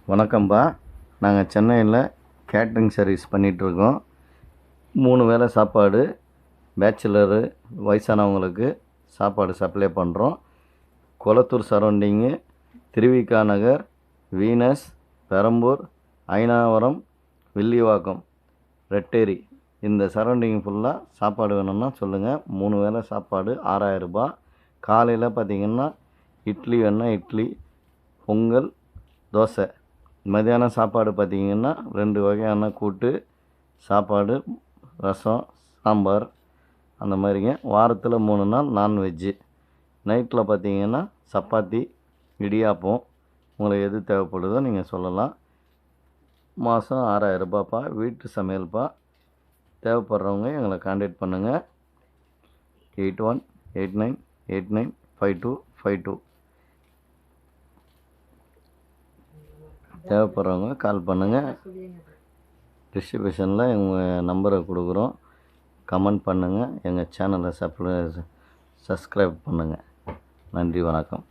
வணக்கம்பா. நாங்கள் சென்னையில் catering service பண்ணிகிட்ருக்கோம். 3 வேளை சாப்பாடு பேச்சுலரு வயசானவங்களுக்கு சாப்பாடு சப்ளை பண்ணுறோம். கொளத்தூர் சரௌண்டிங்கு, திருவிக நகர், வீனஸ், பெரம்பூர், ஐனாவரம், வில்லிவாக்கம், ரெட்டேரி இந்த சரௌண்டிங் ஃபுல்லாக சாப்பாடு வேணும்னா சொல்லுங்கள். 3 வேளை சாப்பாடு 6000 ரூபாய். காலையில் பார்த்திங்கன்னா இட்லி வேணுன்னா இட்லி, பொங்கல், தோசை. மதியானம் சாப்பாடு பார்த்திங்கன்னா 2 வகையான கூட்டு, சாப்பாடு, ரசம், சாம்பார் அந்த மாதிரிங்க. வாரத்தில் 3 நாள் நான்வெஜ்ஜு. நைட்டில் பார்த்திங்கன்னா சப்பாத்தி, இடியாப்பம், உங்களுக்கு எது தேவைப்படுதோ நீங்கள் சொல்லலாம். மாதம் 6000 ரூபாய்ப்பா. வீட்டு சமையல்ப்பா. தேவைப்படுறவங்க எங்களை கான்டாக்ட் பண்ணுங்கள். 8189895252. தேவைப்படுறவங்க கால் பண்ணுங்கள். டிஸ்ட்ரிபியூஷனில் எங்கள் நம்பரை கொடுக்குறோம். கமெண்ட் பண்ணுங்கள். எங்கள் சேனலை சப்ஸ்கிரைப் பண்ணுங்கள். நன்றி, வணக்கம்.